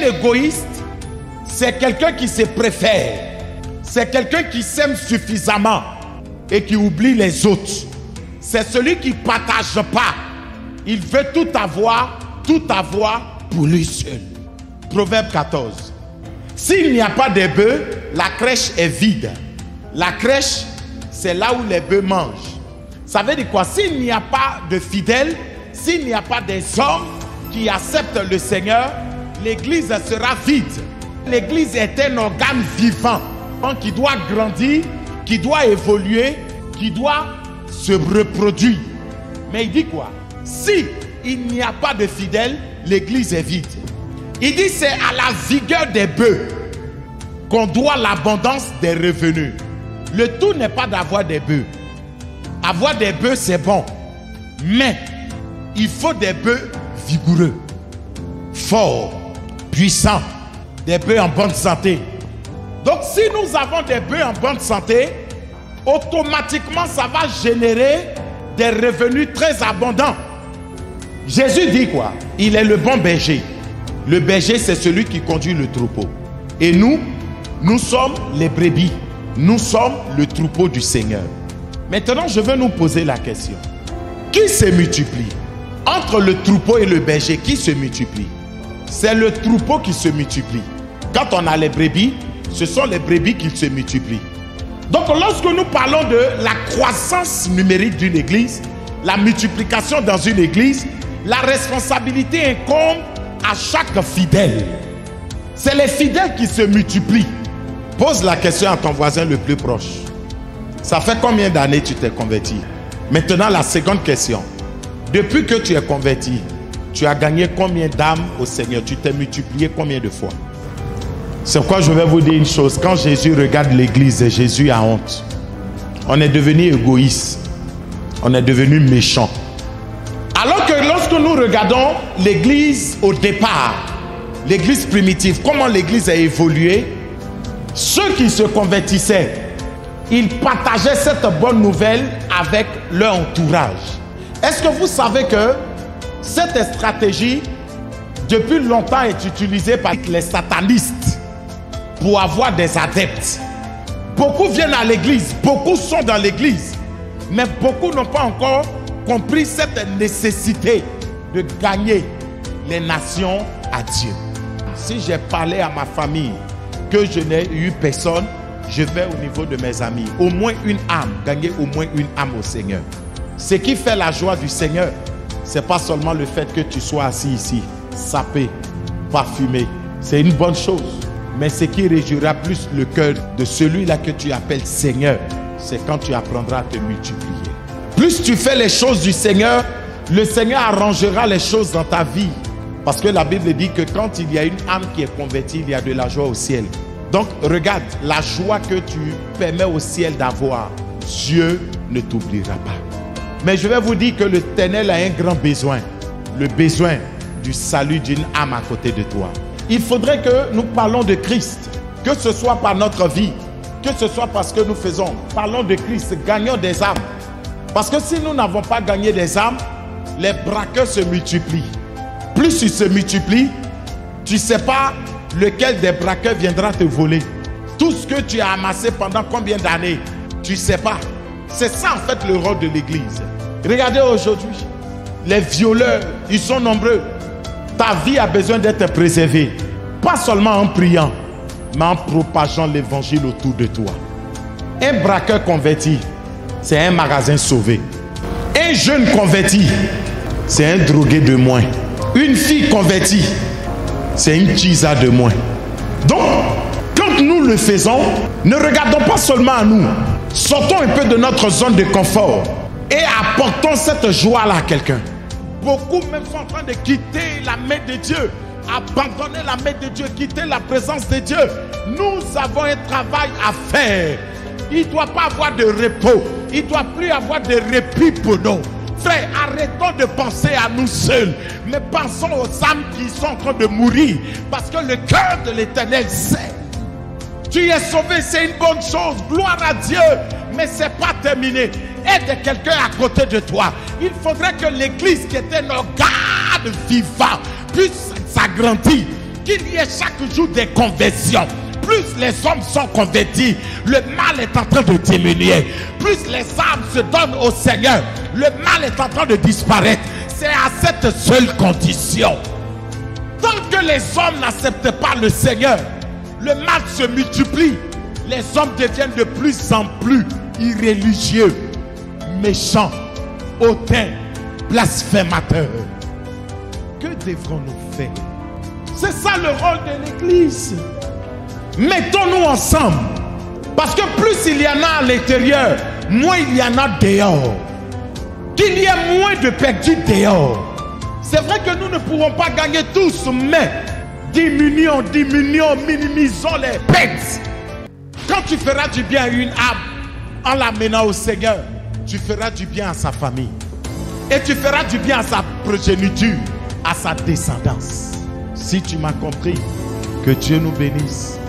Un égoïste, c'est quelqu'un qui se préfère. C'est quelqu'un qui s'aime suffisamment et qui oublie les autres. C'est celui qui ne partage pas. Il veut tout avoir pour lui seul. Proverbe 14. S'il n'y a pas de bœufs, la crèche est vide. La crèche, c'est là où les bœufs mangent. Ça veut dire quoi? S'il n'y a pas de fidèles, s'il n'y a pas des hommes qui acceptent le Seigneur, l'église sera vide. L'église est un organe vivant qui doit grandir, qui doit évoluer, qui doit se reproduire. Mais il dit quoi? Si il n'y a pas de fidèles, l'église est vide. Il dit c'est à la vigueur des bœufs qu'on doit l'abondance des revenus. Le tout n'est pas d'avoir des bœufs. Avoir des bœufs c'est bon, mais il faut des bœufs vigoureux, forts, puissants, des bœufs en bonne santé. Donc si nous avons des bœufs en bonne santé, automatiquement ça va générer des revenus très abondants. Jésus dit quoi? Il est le bon berger. Le berger, c'est celui qui conduit le troupeau. Et nous sommes les brebis. Nous sommes le troupeau du Seigneur. Maintenant, je veux nous poser la question. Qui se multiplie? Entre le troupeau et le berger, qui se multiplie? C'est le troupeau qui se multiplie. Quand on a les brebis, ce sont les brebis qui se multiplient. Donc, lorsque nous parlons de la croissance numérique d'une église, la multiplication dans une église, la responsabilité incombe à chaque fidèle. C'est les fidèles qui se multiplient. Pose la question à ton voisin le plus proche. Ça fait combien d'années tu t'es converti? Maintenant, la seconde question. Depuis que tu es converti, tu as gagné combien d'âmes au Seigneur? Tu t'es multiplié combien de fois? C'est pourquoi je vais vous dire une chose. Quand Jésus regarde l'église, Jésus a honte. On est devenu égoïste. On est devenu méchant. Alors que lorsque nous regardons l'église au départ, l'église primitive, comment l'église a évolué, ceux qui se convertissaient, ils partageaient cette bonne nouvelle avec leur entourage. Est-ce que vous savez que cette stratégie, depuis longtemps, est utilisée par les satanistes pour avoir des adeptes? Beaucoup viennent à l'église, beaucoup sont dans l'église, mais beaucoup n'ont pas encore compris cette nécessité de gagner les nations à Dieu. Si j'ai parlé à ma famille que je n'ai eu personne, je vais au niveau de mes amis. Au moins une âme, gagner au moins une âme au Seigneur. Ce qui fait la joie du Seigneur, ce n'est pas seulement le fait que tu sois assis ici, sapé, parfumé. C'est une bonne chose. Mais ce qui réjouira plus le cœur de celui-là que tu appelles Seigneur, c'est quand tu apprendras à te multiplier. Plus tu fais les choses du Seigneur, le Seigneur arrangera les choses dans ta vie. Parce que la Bible dit que quand il y a une âme qui est convertie, il y a de la joie au ciel. Donc regarde, la joie que tu permets au ciel d'avoir, Dieu ne t'oubliera pas. Mais je vais vous dire que l'Éternel a un grand besoin. Le besoin du salut d'une âme à côté de toi. Il faudrait que nous parlons de Christ. Que ce soit par notre vie, que ce soit parce que nous faisons. Parlons de Christ, gagnons des âmes. Parce que si nous n'avons pas gagné des âmes, les braqueurs se multiplient. Plus ils se multiplient, tu ne sais pas lequel des braqueurs viendra te voler. Tout ce que tu as amassé pendant combien d'années, tu ne sais pas. C'est ça en fait le rôle de l'église. Regardez aujourd'hui, les violeurs, ils sont nombreux. Ta vie a besoin d'être préservée. Pas seulement en priant, mais en propageant l'évangile autour de toi. Un braqueur converti, c'est un magasin sauvé. Un jeune converti, c'est un drogué de moins. Une fille convertie, c'est une chisa de moins. Donc, quand nous le faisons, ne regardons pas seulement à nous. Sortons un peu de notre zone de confort et apportons cette joie-là à quelqu'un. Beaucoup même sont en train de quitter la main de Dieu, abandonner la main de Dieu, quitter la présence de Dieu. Nous avons un travail à faire. Il ne doit pas avoir de repos. Il ne doit plus avoir de répit pour nous. Frère, arrêtons de penser à nous seuls, mais pensons aux âmes qui sont en train de mourir, parce que le cœur de l'Éternel sait. Tu es sauvé, c'est une bonne chose, gloire à Dieu, mais ce n'est pas terminé. Aide quelqu'un à côté de toi. Il faudrait que l'église, qui est un organe vivant, puisse s'agrandir, qu'il y ait chaque jour des conversions. Plus les hommes sont convertis, le mal est en train de diminuer. Plus les âmes se donnent au Seigneur, le mal est en train de disparaître. C'est à cette seule condition. Tant que les hommes n'acceptent pas le Seigneur, le mal se multiplie. Les hommes deviennent de plus en plus irréligieux, méchants, hautains, blasphémateurs. Que devrons-nous faire? C'est ça le rôle de l'Église. Mettons-nous ensemble. Parce que plus il y en a à l'intérieur, moins il y en a dehors. Qu'il y ait moins de perdus dehors. C'est vrai que nous ne pourrons pas gagner tous, mais diminuons, minimisons les pertes. Quand tu feras du bien à une âme en l'amenant au Seigneur, tu feras du bien à sa famille. Et tu feras du bien à sa progéniture, à sa descendance. Si tu m'as compris, que Dieu nous bénisse.